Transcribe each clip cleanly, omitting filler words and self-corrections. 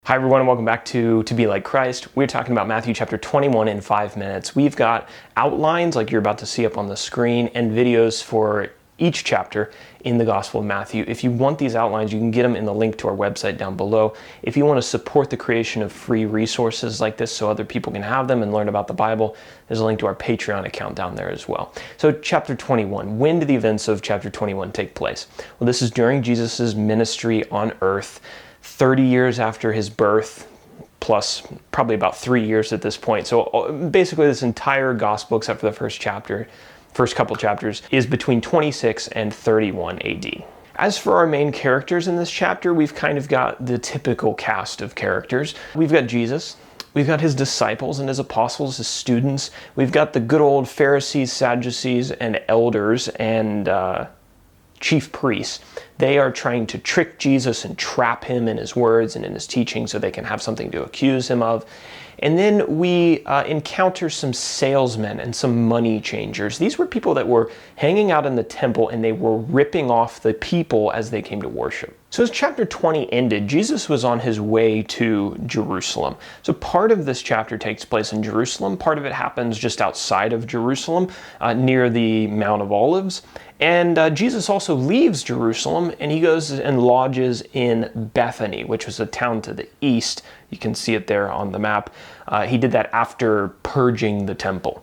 Hi everyone, and welcome back to Be Like Christ. We're talking about Matthew chapter 21 in 5 minutes. We've got outlines like you're about to see up on the screen and videos for each chapter in the Gospel of Matthew. If you want these outlines, you can get them in the link to our website down below. If you want to support the creation of free resources like this so other people can have them and learn about the Bible, there's a link to our Patreon account down there as well. So chapter 21, when did the events of chapter 21 take place? Well, this is during Jesus' ministry on earth. 30 years after his birth, plus probably about 3 years at this point. So basically this entire gospel, except for the first couple chapters, is between 26 and 31 AD. As for our main characters in this chapter, we've kind of got the typical cast of characters. We've got Jesus. We've got his disciples and his apostles, his students. We've got the good old Pharisees, Sadducees, and elders, and chief priests. They are trying to trick Jesus and trap him in his words and in his teaching so they can have something to accuse him of. And then we encounter some salesmen and some money changers. These were people that were hanging out in the temple and they were ripping off the people as they came to worship. So as chapter 20 ended, Jesus was on his way to Jerusalem. So part of this chapter takes place in Jerusalem. Part of it happens just outside of Jerusalem, near the Mount of Olives. And Jesus also leaves Jerusalem and he goes and lodges in Bethany, which was a town to the east. You can see it there on the map. He did that after purging the temple.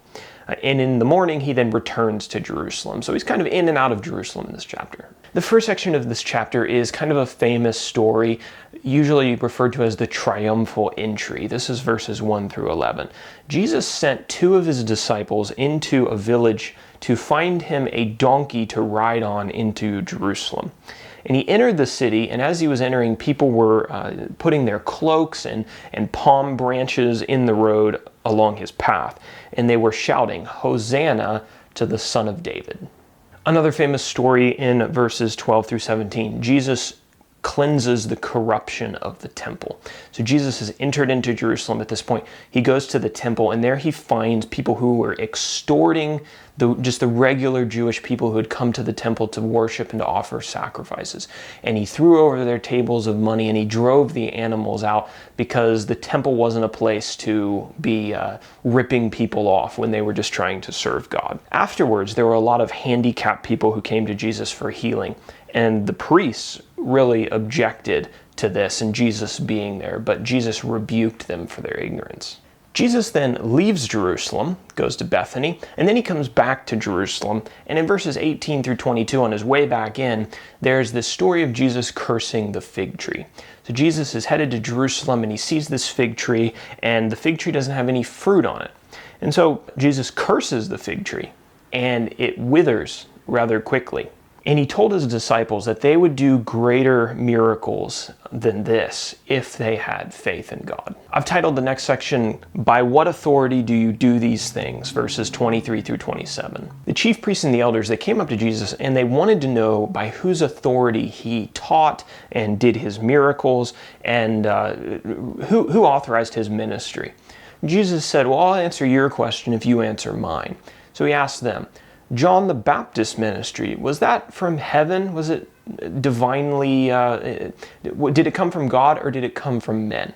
And in the morning, he then returns to Jerusalem. So he's kind of in and out of Jerusalem in this chapter. The first section of this chapter is kind of a famous story, usually referred to as the Triumphal Entry. This is verses 1 through 11. Jesus sent two of his disciples into a village to find him a donkey to ride on into Jerusalem. And he entered the city, and as he was entering, people were putting their cloaks and palm branches in the road along his path. And they were shouting, "Hosanna to the Son of David." Another famous story in verses 12 through 17, Jesus cleanses the corruption of the temple. So Jesus has entered into Jerusalem at this point. He goes to the temple, and there he finds people who were extorting just the regular Jewish people who had come to the temple to worship and to offer sacrifices. And he threw over their tables of money and he drove the animals out because the temple wasn't a place to be ripping people off when they were just trying to serve God. Afterwards, there were a lot of handicapped people who came to Jesus for healing. And the priests really objected to this and Jesus being there, but Jesus rebuked them for their ignorance. Jesus then leaves Jerusalem, goes to Bethany, and then he comes back to Jerusalem. And in verses 18 through 22, on his way back in, there's this story of Jesus cursing the fig tree. So Jesus is headed to Jerusalem and he sees this fig tree, and the fig tree doesn't have any fruit on it. And so Jesus curses the fig tree, and it withers rather quickly. And he told his disciples that they would do greater miracles than this if they had faith in God. I've titled the next section, "By What Authority Do You Do These Things?" verses 23 through 27. The chief priests and the elders, they came up to Jesus and they wanted to know by whose authority he taught and did his miracles and who authorized his ministry. Jesus said, "Well, I'll answer your question if you answer mine." So he asked them, "John the Baptist's ministry, was that from heaven? Was it divinely, did it come from God or did it come from men?"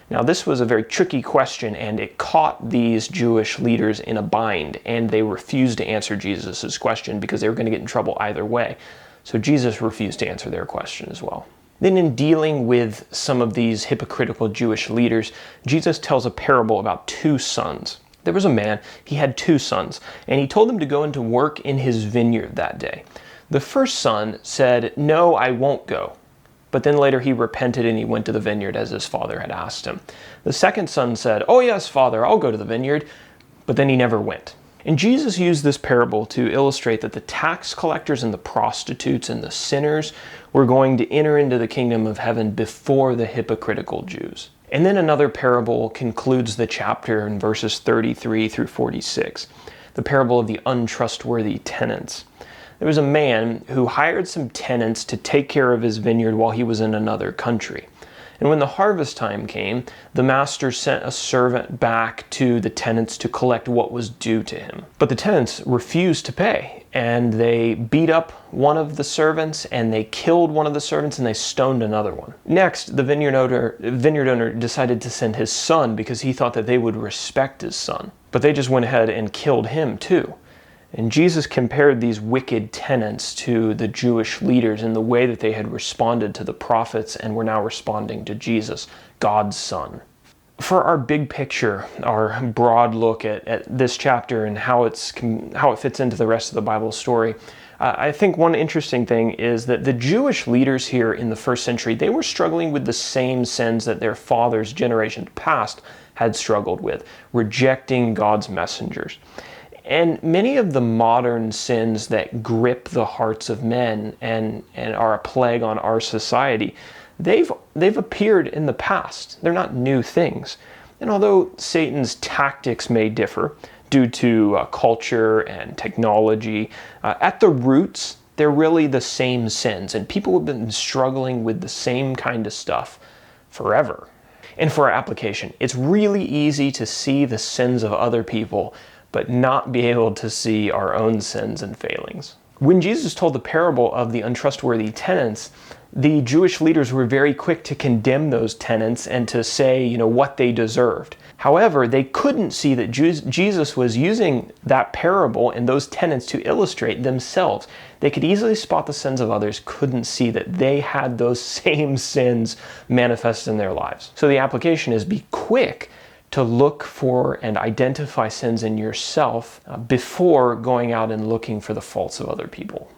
Now this was a very tricky question and it caught these Jewish leaders in a bind and they refused to answer Jesus' question because they were going to get in trouble either way. So Jesus refused to answer their question as well. Then in dealing with some of these hypocritical Jewish leaders, Jesus tells a parable about two sons. There was a man, he had two sons, and he told them to go into work in his vineyard that day. The first son said, "No, I won't go." But then later he repented and he went to the vineyard as his father had asked him. The second son said, "Oh yes, Father, I'll go to the vineyard." But then he never went. And Jesus used this parable to illustrate that the tax collectors and the prostitutes and the sinners were going to enter into the kingdom of heaven before the hypocritical Jews. And then another parable concludes the chapter in verses 33 through 46, the parable of the untrustworthy tenants. There was a man who hired some tenants to take care of his vineyard while he was in another country. And when the harvest time came, the master sent a servant back to the tenants to collect what was due to him. But the tenants refused to pay. and they beat up one of the servants, and they killed one of the servants, and they stoned another one. Next, the vineyard owner decided to send his son because he thought that they would respect his son. But they just went ahead and killed him too. And Jesus compared these wicked tenants to the Jewish leaders in the way that they had responded to the prophets and were now responding to Jesus, God's Son. For our big picture, our broad look at this chapter and how it fits into the rest of the Bible story, I think one interesting thing is that the Jewish leaders here in the first century, they were struggling with the same sins that their fathers' generations past had struggled with, rejecting God's messengers. And many of the modern sins that grip the hearts of men and are a plague on our society, they've appeared in the past. They're not new things. And although Satan's tactics may differ due to culture and technology, at the roots, they're really the same sins. And people have been struggling with the same kind of stuff forever. And for our application, it's really easy to see the sins of other people but not be able to see our own sins and failings. When Jesus told the parable of the untrustworthy tenants, the Jewish leaders were very quick to condemn those tenants and to say, what they deserved. However, they couldn't see that Jesus was using that parable and those tenants to illustrate themselves. They could easily spot the sins of others, couldn't see that they had those same sins manifest in their lives. So the application is be quick to look for and identify sins in yourself before going out and looking for the faults of other people.